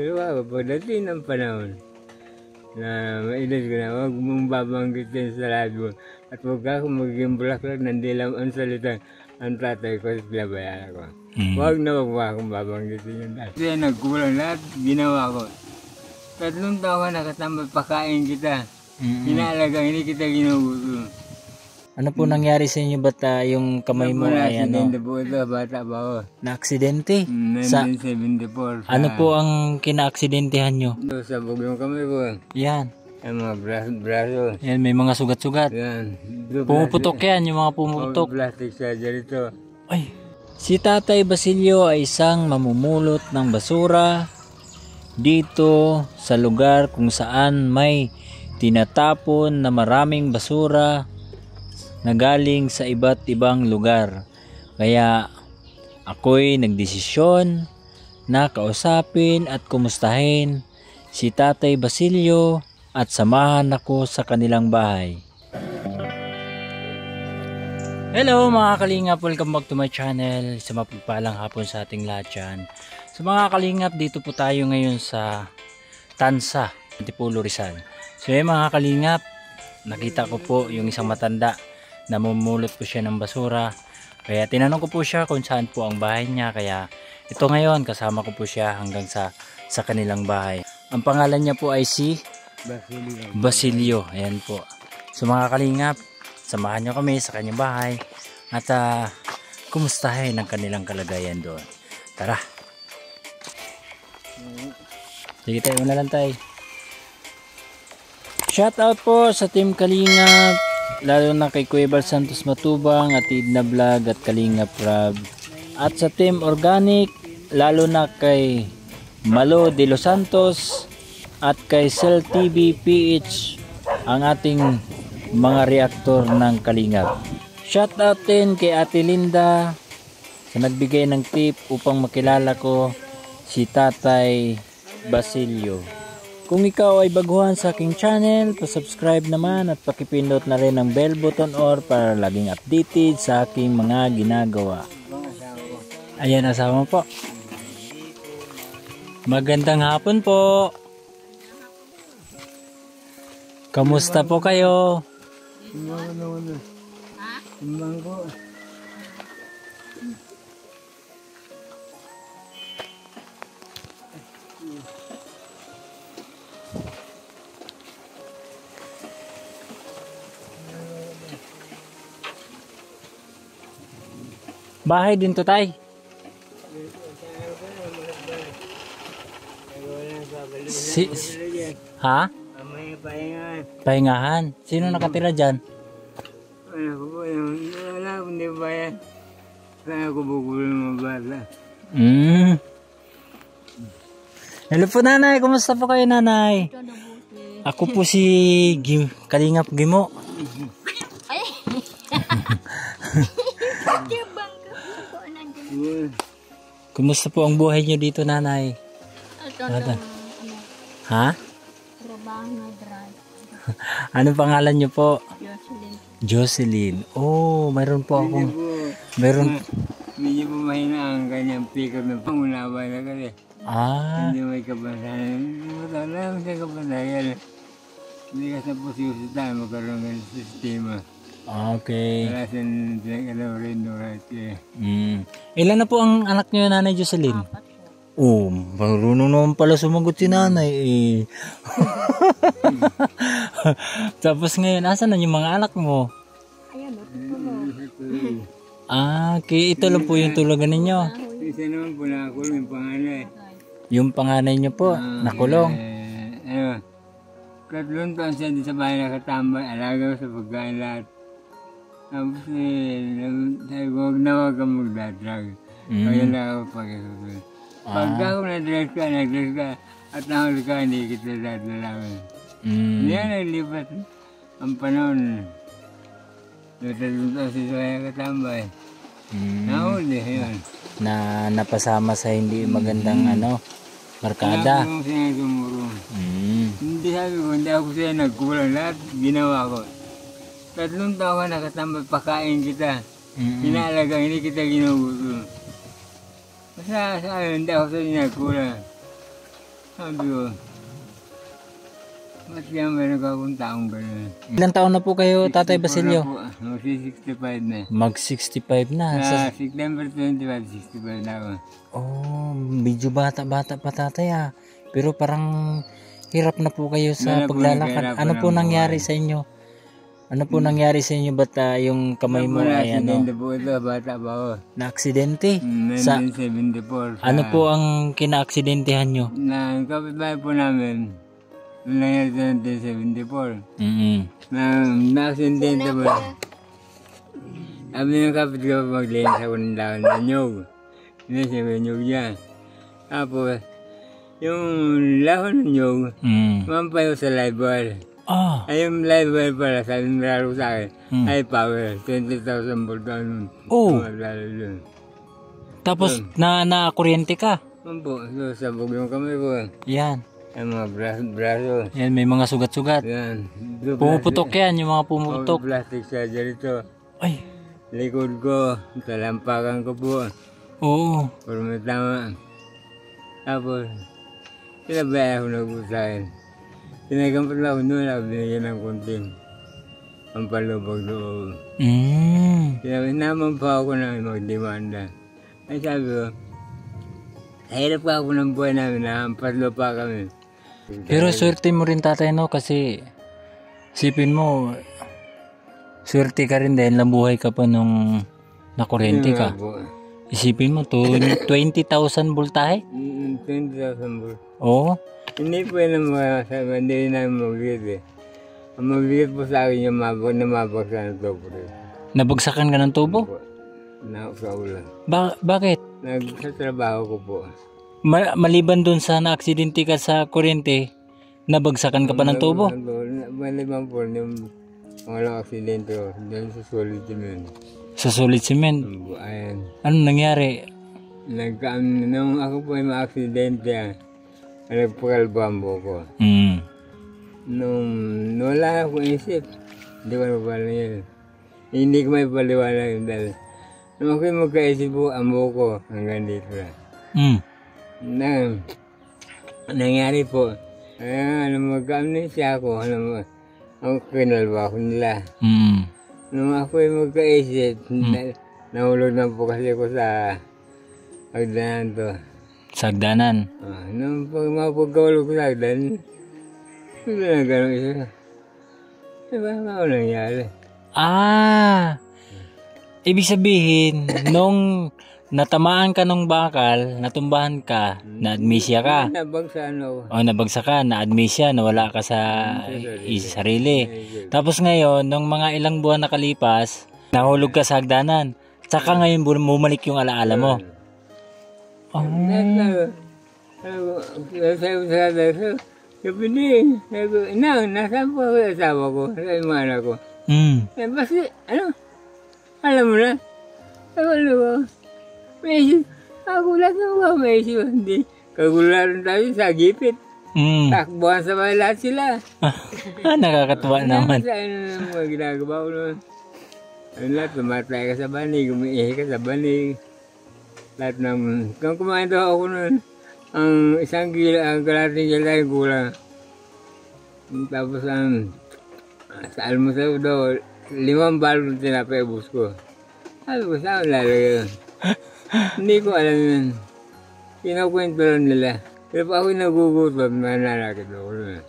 Pero pagdating ng panahon na maedad ko na, huwag mong babanggitin sa radyo at huwag ka kung magiging bulaklak ng dilam ang salita ang tatay ko at pinabayaan ko. Huwag na huwag akong babanggitin yung dati. Kasi nagkulang lahat, ginawa ko. 3 taon nakatambay, pakain kita. Inaalaga, hindi kita ginugusto. Ano po nangyari sa inyo? Ba't yung kamay mo ay ano? Aksidente po ito, bata pa ako. Na-aksidente? Sa 1974. ano po ang kina-aksidentehan nyo? Sabog yung kamay ko. Yan. Yung mga braso. Yan, may mga sugat-sugat. Yan. Pumuputok yan, yung mga pumuputok. Plastic surgery ito. Ay, si Tatay Basilio ay isang mamumulot ng basura dito sa lugar kung saan may tinatapon na maraming basura na galing sa iba't ibang lugar. Kaya ako'y nagdesisyon na kausapin at kumustahin si Tatay Basilio at samahan ako sa kanilang bahay. Hello mga kalingap, welcome back to my channel. Sa mapagpalang hapon sa ating lahat dyan. So mga kalingap, dito po tayo ngayon sa Tansa, Antipolo, Rizal. So mga kalingap, nakita ko po yung isang matanda. Namumulot po siya ng basura. Kaya tinanong ko po siya kung saan po ang bahay niya. Kaya ito ngayon, kasama ko po siya hanggang sa kanilang bahay. Ang pangalan niya po ay si Basilio. Ayan po. So mga kalingap, samahan niyo kami sa kanyang bahay at kumustahin ang kanilang kalagayan doon. Tara. Sige tayo, una lang tayo. Shout out po sa Team Kalingap, lalo na kay Kuya Bal Santos Matubang at Idna Vlog at Kalingap Rab. At sa Team Organic, lalo na kay Malo de los Santos at kay Cell TV PH, ang ating mga reaktor ng Kalingap. Shout out din kay Ate Linda sa nagbigay ng tip upang makilala ko si Tatay Basilio. Kung ikaw ay baguhan sa aking channel, pa-subscribe naman at pakipindot na rin ang bell button or para laging updated sa aking mga ginagawa. Ayan, asawa po. Magandang hapon po. Kamusta po kayo? Bahay din to, tay. Ha? Pahingahan. Sino nakatira dyan? Wala akong di bayan. Kaya ako bukulo ng mga bata. Hello po nanay, kumusta po kayo nanay? Ako po si Kalingap Gimo. Kumusta po ang buhay niyo dito nanay? Ha? Anong pangalan niyo po? Jocelyn. Oh, mayroon po akong... Medyo po mahina ang kanyang pick-up na pangunawa na kasi. Hindi may kapansanan. Wala may kapansanan. Hindi ka sa posisyon magkaroon ng sistema. Okay. Wala siyang pinagalaw rin doon. Ilan na po ang anak niyo, Nanay Jocelyn? 4. Oh, marunong naman pala sumagot si nanay eh. Tapos ngayon, asan na yung mga anak mo? Ayan, tutulog. Kaya ito lang po yung tulugan ninyo. Isa naman po nakakulong yung panganay. Yung panganay niyo po, nakulong. 3 taon siya di sa bahay nakatambay, alaga sa pagkain lahat. Tapos sabi ko, huwag kang magdadrag. Kaya lang ako pag-isusunod. Pagka ako nag-dress ka, at nahuli ka, hindi kita dadalaman. Hindi na naglipat ang panahon. Tatlong taon siya kaya katambay. Nahuli, yun. Na napasama sa hindi magandang barkada. Wala ko siya tumurong. Hindi sabi ko, hindi ako siya nagkulang. Lahat ginawa ko. 3 taon nakatambay, pakain kita. Inaalaga, hindi kita ginugusto. Basta sabi, hindi ako siya nagkulang. Sabi ko, ba't kaya meron ka akong taong gano'n? Ilang taon na po kayo, Tatay Basilio? Mag-65 na. Mag-65 na. Sa September 25, 65 na ako. Oh, medyo bata-bata pa tatay ah. Pero parang hirap na po kayo sa Wala po, paglalakad. nagkahirapan Ano po ang nangyari buhay. sa inyo? Ano po nangyari sa inyo? Ba't yung kamay mo ay ano? Aksidente po ito, bata pa ako. Na-aksidente? Sa 1974. ano po ang kina-aksidentehan nyo? Na kapitbahay po namin. Noong nangyari sa 1974. Na-aksidente po. Sabi ng kapit ko mag-linis ako ng dahon ng nyog. Linis yung nyog niya. Tapos, yung lahon ng nyog, mampayo sa live wire. Ah, Ay, yung live wire pala, sabi ng laro sa akin, ay power, 20,000 volt doon. Oh. Lalo dun. tapos na-kuryente ka? Po, so, sabog yung kamay ko. Yan. Ang mga braso. Yan, may mga sugat-sugat. Yan. Pumuputok yan, yung mga pumuputok. Plastic surgery to. Ay, Likod ko, talampakan ko po. oo. Pero may tama. Tapos, sinabaya ako nag-usahin. Sinagampat lang ako noon, binigyan ng kunting pampalubog loob. Sinabi, naman pa ako na magdemanda. Ay sabi ko, hirap ka ako ng buhay namin, nahampas pa kami. Pero swerte mo rin tatay no kasi sipin mo swerte ka rin dahil nabuhay ka pa nung nakuryente ka. Isipin mo to 20,000 voltahe? 20,000 volt. Oo. Hindi po yun ang mga sabi, hindi namin magbigit eh. Ang magbigit po sa akin yung mabagsak ng tubo rin. Nabagsakan ka ng tubo? Sa ulan. Bakit? Nagsatrabaho ko po. Maliban dun sa na-aksidente ka sa kuryente, nabagsakan ka pa ng tubo? Maliban po yung mga aksidente ko, dahil sa solid cement. Sa solid cement? Ayan. Ano nangyari? Nung ako po ay ma-aksidente, nagpakalbambo ko. Nung wala akong isip, hindi ko napala yun. Hindi ko may paliwanag yun dahil nung ako'y magkaisip po, amo ko hanggang dito na. Nangyari po, magka-amnesia ako, ang kinalwa ko nila. Nung ako'y magkaisip, nahulog na po kasi ako sa hagdanan to. Sa hagdanan? Nung mapagkahulog ko sa hagdanan, hindi na gano'ng isa. Diba ako nangyari? Ibig sabihin, nung natamaan ka nung bakal, natumbahan ka, na-admisya ka. Nabagsakan ako. O nabagsak ka, na-admisya, nawala ka sa sarili. Tapos ngayon, nung mga ilang buwan nakalipas, nahulog ka sa hagdanan. Tsaka ngayon bumalik yung alaala mo. Sabi niya, nasaan po ako yung asawa ko, sa yung mga anak ko. Basta, alam mo na, ano ba, may isip, kagulat na ba, may isip, hindi, kagulatan tayo sa gipit. Takbuhan sa mga lahat sila. Nakakatuwa naman. Sa ano na mga ginagawa ko naman. Lahat, tumatay ka sa banig, umiihi ka sa banig. Lahat ng, kung kumain daw ako nun, ang isang kilo, ang kalating kilo ay kulang. Tapos sa almusal daw, 5 balon tinapay-bus ko. Sabi ko, saan lalagay yun? Hindi ko alam yun. Kinakwento lang nila. Pero pa ako nagugutom, mananakit ako nun.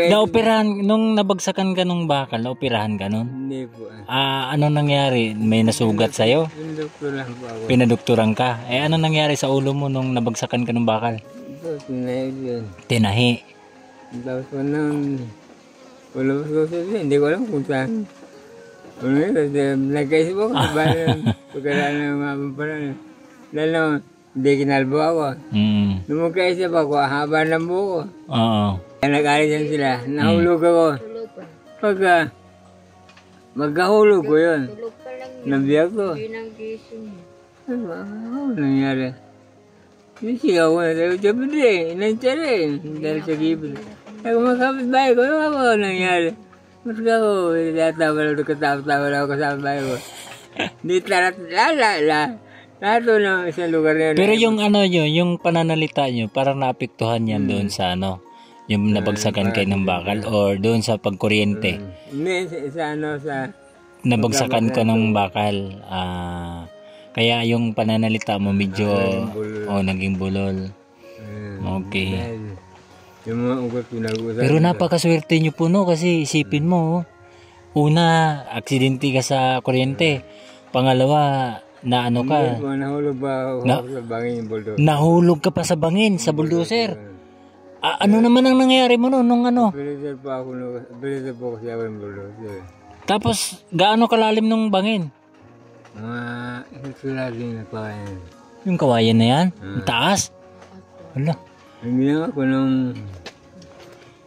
Naoperahan, nung nabagsakan ka nung bakal, naoperahan ka nun? Hindi po. Ano nangyari? May nasugat sa'yo? Pinadoktor lang po ako. Pinadoktoran ka? Ano nangyari sa ulo mo nung nabagsakan ka ng bakal? Ito, tinahid yun. Tinahi? Tapos ko nang ulabas ko sa hindi ko alam kung saan. Ano yun, nagkaisip ako sa bayan. Pagkalaan ng mga pamparan. Dahil naman, hindi kinalbo ako. Nung magkaisip ako, haba ng buko. Oo. Nag-alisan sila, nahulog ako. Magkahulog ko yun. Nabiyak ko. Ano nangyari? Nisigaw ko na tayo, sabi din, inansara eh. Dahil sa gipin. Sabi mga kapitbahay ko, ano nangyari? Mas ako, tatawa lang ako kasama bahay ko. Di tarat, Lahat doon na isang lugar na yun. Pero yung ano nyo, yung pananalita nyo, parang naapektuhan yan doon sa ano, yung nabagsakan kayo ng bakal or doon sa pagkuryente. Hindi, sa ano, sa... Nabagsakan ko ng bakal. Kaya yung pananalita mo medyo naging bulol. Okay. Dahil yung mga ugat ko nag-usap. Pero napakaswerte nyo po no kasi isipin mo, una, aksidente ka sa kuryente. Pangalawa, na ano ka, Nahulog ba ako sa bangin yung bulldozer? nahulog ka pa sa bangin, sa bulldozer. Ano naman ang nangyari mo no, nung ano? Bilisan po ako siya yung bulldozer. Tapos, gaano kalalim nung bangin? Sila din na pa yan. Yung kawayan na yan? Ang taas? Hala. Ang ginawa ko nung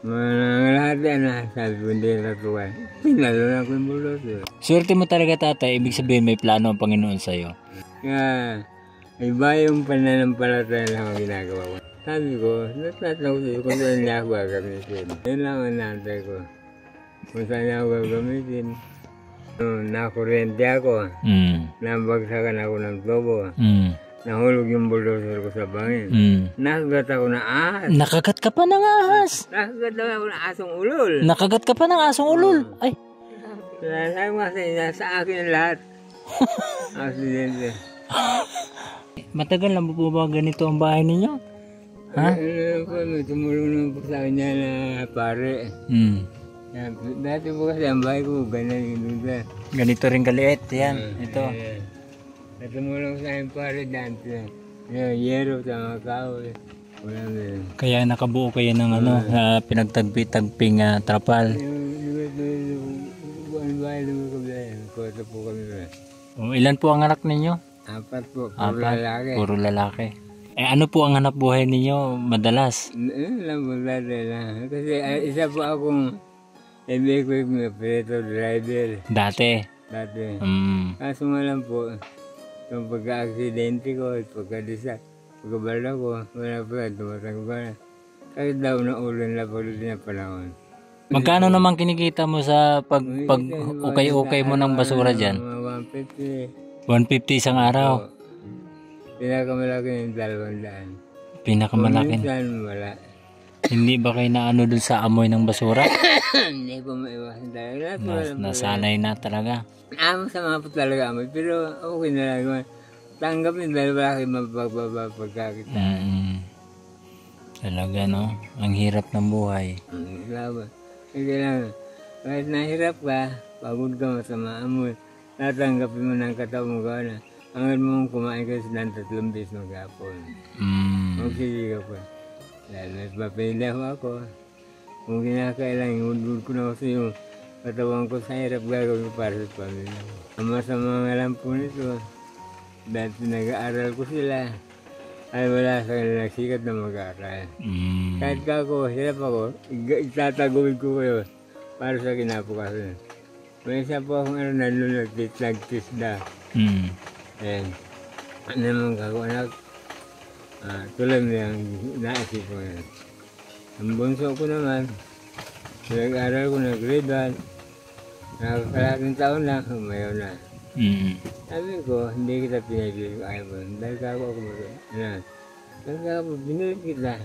mga lahat yan sabi ko hindi natuwa. Pinalo na ako yung bulldozer. Swerte mo talaga tatay, ibig sabihin may plano ang Panginoon sa'yo. Kaya, iba yung pananampalataya lang ang ginagawa ko. Sabi ko, natatanong ko kung saan niya ako gagamitin. Yun lang ang nantay ko. Kung saan niya ako gagamitin. Nakuryente ako. Nabagsakan ako ng tubo. Nahulog yung bulldozer ko sa bangin. Nakagat ako ng ahas. Nakagat ka pa ng ahas. Nakagat ako ng asong ulol. Nakagat ka pa ng asong ulol. Ay. Sabi mo kasi, nasa akin ang lahat. Aksidente. Matagal na po ba ganito ang bahay ninyo? Ha? May tumulong naman po sa kanya na pare. Dati po kasi ang bahay ko, ganyan yung Ganito rin kaliit. Yan, ito. Tumulong sa akin pare dante. Yero sa mga kahoy. Wala na yun. Kaya nakabuo kayo ng ano, pinagtagpi-tagping trapal. Buwan bahay naman kami yan. Kota po kami ba. Ilan po ang anak ninyo? 4 po, puro Apat. lalaki. Puro lalaki. Ano po ang hanap buhay ninyo madalas? Lang po dati lang. Kasi isa po akong electric operator driver. Dati. Dati. Kaso nga lang po, yung pagka-aksidente ko, pagkabala ko, wala po yan, tumatagba na. Kahit daw na ulan na po rin na panahon. Magkano naman kinikita mo sa pag ukay-ukay mo ng basura dyan? Mga 150. 150 isang araw. Pinakamalaki yung 200. Pinakamalaki. Minsan wala. Hindi ba kayo naano dun sa amoy ng basura? Hindi po maiwasan talaga. Nasanay na talaga. Sama po talaga amoy, pero okay na lang. Tanggapin dahil wala kayong mapagkakita. Talaga no? Ang hirap ng buhay. Laban. Kailangan, kahit nahirap ka, pagod ka, masama amoy, natanggapin mo ng katawan mo ka na. Hanggang mong kumain ka ng 3 beses maghapon. Magsisi ka pa. Dahil nagpapindaho ako. Kung kinakailangan, hudhud ko na kasi yung katawan ko sa hirap gagawin ko para sa pamilya ko. Ang masama nga lang po nito, dahil nag-aaral ko sila, ay wala sa kanila nagsikat na mag-aaral. Kahit ka ako, hirap ako, itatagawin ko kayo para sa kinabukasan. May isa po akong nagtisda. Ayan, ano naman kako anak, tulad na yung naisip ko yan. Ang bunso ko naman, nag-aral ko ng grade 1, nakakalating taon lang, umayaw na. Sabi ko, hindi kita pinagili ko ayaw mo, dahil kako ako dahil kako binili kita,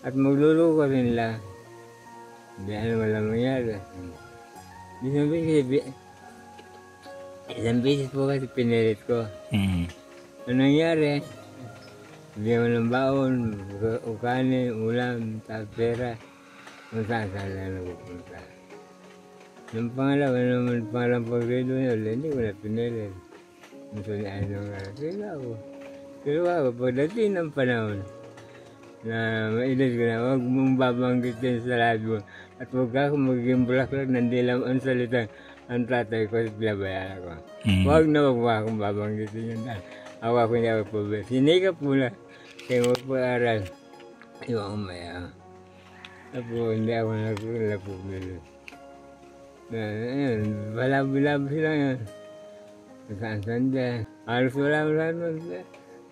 at magluluko ka rin lang. Hindi ano walang mangyari. Di sabihin kasi, isang beses po kasi pinilit ko. Ano nangyari? Bigyan mo ng baon, ukanin, ulam, tapos pera. Kung saan lang napupunta. Yung pangalawa naman, pangalang pag-grado yun, hindi ko na pinilit. Gusto niya ano nga. Pero ako, pagdating ng panahon, na mailis ko na, huwag mong babanggitin sa lahat mo. At huwag ako magiging bulaklak ng dilam ang salitang ang tatay ko at pinabayaan ako. Huwag na huwag mo akong babanggitin yun. Ako hindi ako pabili. Sinikap mo na kaya magpag-aral. Iwan ko maya. Tapos hindi ako nagpabili. Balab-balab sila yun. Saan dyan. Halos wala mo lahat mo.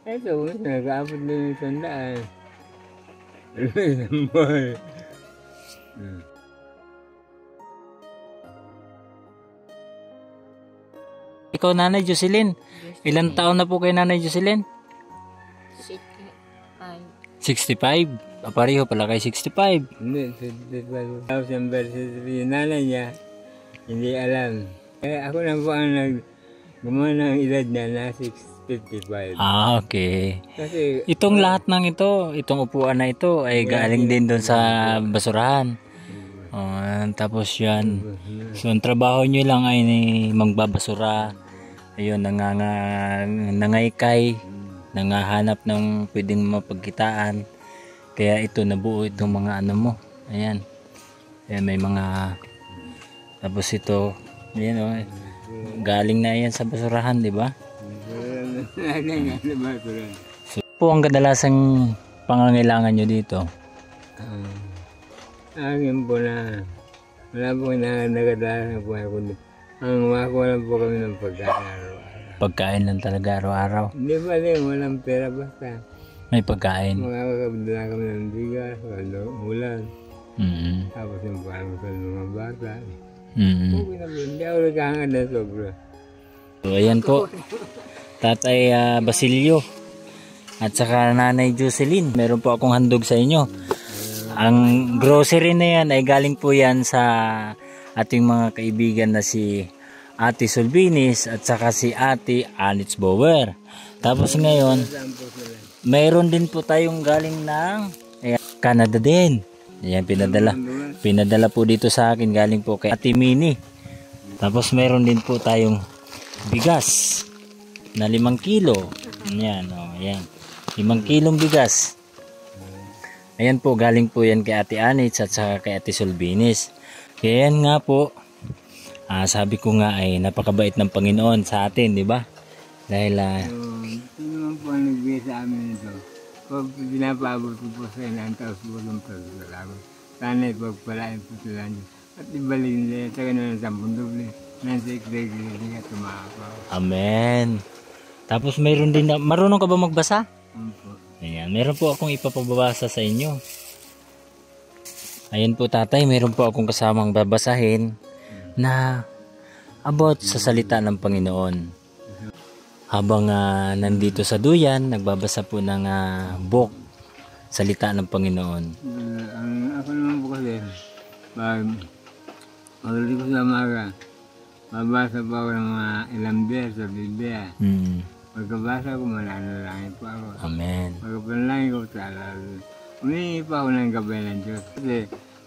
Ito, nag-aapot din yung sandaan. Isang buhay. Ikaw, Nanay Jocelyn, ilang taon na po kay Nanay Jocelyn? 65. Pareho pala kay 65. Hindi, 65. Tapos yung versus yung nanay niya, hindi alam. Ako na po ang gumawa ng edad niya na 655. Okay. Kasi, Itong lahat ng ito, itong upuan na ito ay galing din doon sa basurahan. Tapos yan. So, ang trabaho nyo lang ay magbabasura. Ayun, nangaykay, nangahanap ng pwedeng mapagkitaan. Kaya ito, nabuo itong mga ano mo. Ayan. Ayan, may mga... Tapos ito, ayan, galing na yan sa basurahan, di ba? So, po ang kadalasang pangangailangan nyo dito? akin po na wala po nakadalang po ako. Ang makuha lang po kami ng pagkain araw-araw. Pagkain lang talaga araw-araw. Hindi ba din, walang pera basta. May pagkain. Makakabdala kami ng bigas, ulan. Tapos yung parang sa mga bata. Okay na po, hindi ako naghahangad na sobra. So, ayan po. Tatay Basilio at saka Nanay Jocelyn. Meron po akong handog sa inyo. Ang grocery na yan ay galing po yan sa ating mga kaibigan na si Ate Solvinis at saka si Ate Anitz Bower. Tapos ngayon, mayroon din po tayong galing ng Canada din. Ayan, pinadala po dito sa akin, galing po kay Ate Mini. Tapos mayroon din po tayong bigas na 5 kilo. Ayan, ayan. 5 kilong bigas. Ayan po, galing po yan kay Ate Anitz at saka kay Ate Solvinis. Kaya yan nga po, sabi ko nga ay napakabait ng Panginoon sa atin, di ba? Dahil sino naman po ang nagbigay sa amin ito? Pag pinapaabot ko po sa inyo, ang taos po ng pagkakalaman. Sana ipagpalain po sila niyo. At ibalik nila sa ganun sa bundok niya. Nansiklig-lig at tumakaw. Amen. Tapos mayroon din na, marunong ka ba magbasa? Po. Ayan, meron po akong ipapabasa sa inyo. Ayan po tatay, meron po akong kasamang babasahin na about sa salita ng Panginoon. Habang nandito sa duyan, nagbabasa po ng book, salita ng Panginoon. Ako naman po kasi, pag-uli ko sa umaga, babasa po ako ng mga ilang beses sa Biblia. Pagkabasa ko, mananalangin po ako. Amen. Pagkapanalangin ko, humingi pa ako ng gabay ng Diyos. Kasi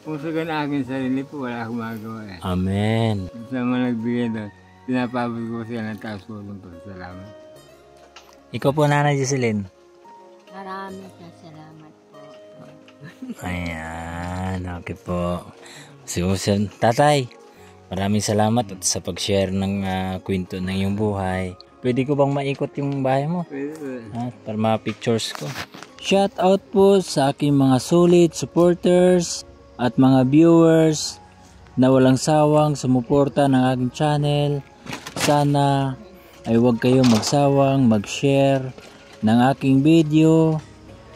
kung sa akin sarili po, wala akong magawa eh. Amen. Sa mga nagbigay doon, pinapabot ko siya ng taas po ng pagsalamat. Ikaw po, Nanay Jocelyn. Maraming salamat po. Ayan, okay po. Susan, tatay, maraming salamat at sa pag-share ng kwento ng iyong buhay. Pwede ko bang maikot yung bahay mo? Pwede po. Para mga pictures ko. Shout out po sa aking mga solid supporters at mga viewers na walang sawang sumuporta ng aking channel. Sana ay huwag kayong magsawang mag-share ng aking video.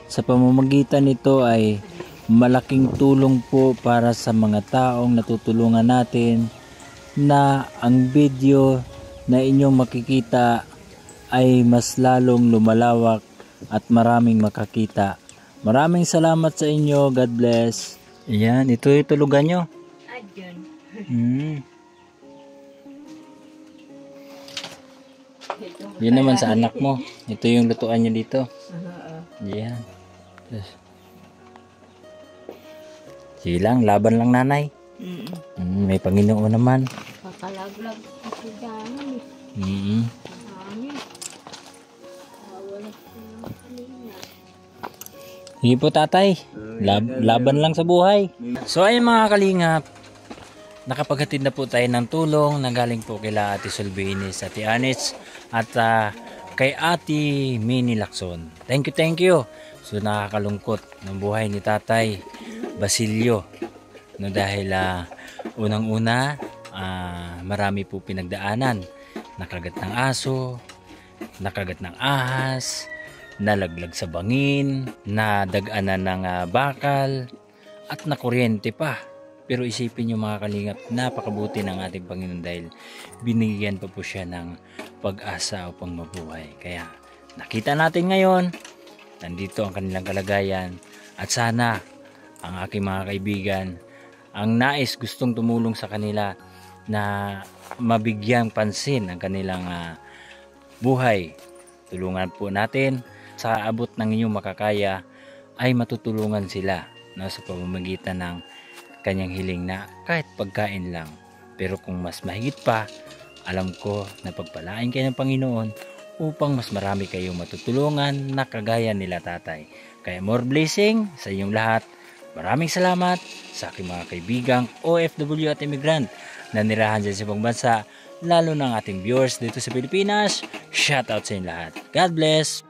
Sa pamamagitan nito ay malaking tulong po para sa mga taong natutulungan natin na ang video na inyong makikita ay mas lalong lumalawak at maraming makakita. Maraming salamat sa inyo. God bless. Ayan, ito yung tulugan nyo. Yan naman sa anak mo. Ito yung lutuan nyo dito. Yan. Sige lang, laban lang nanay. May Panginoon naman. Pakalaglag ako dyan. Sige po tatay, laban lang sa buhay. So ayun mga kalingap, nakapaghatid na po tayo ng tulong na galing po kila Ate Solvinis, Ate Anitz at kay Ate Mini Lacson. Thank you. So nakakalungkot ng buhay ni Tatay Basilio, no, dahil unang-una marami po pinagdaanan. Nakagat ng aso, nakagat ng ahas, nalaglag sa bangin, nadaganan ng bakal, at nakuryente pa. Pero isipin nyo mga kalingap, napakabuti ng ating Panginoon dahil binigyan pa po siya ng pag-asa upang mabuhay. Kaya nakita natin ngayon, nandito ang kanilang kalagayan. At sana ang aking mga kaibigan, ang nais gustong tumulong sa kanila na mabigyang pansin ang kanilang buhay. Tulungan po natin sa abot ng inyong makakaya ay matutulungan sila sa pamamagitan ng kanyang hiling na kahit pagkain lang. Pero kung mas mahigit pa, alam ko na pagpalain kayo ng Panginoon upang mas marami kayong matutulungan na kagaya nila tatay. Kaya more blessing sa inyong lahat. Maraming salamat sa aking mga kaibigang OFW at immigrant na nirahan dyan sa ibang bansa, lalo ng ating viewers dito sa Pilipinas. Shout out sa inyo lahat. God bless!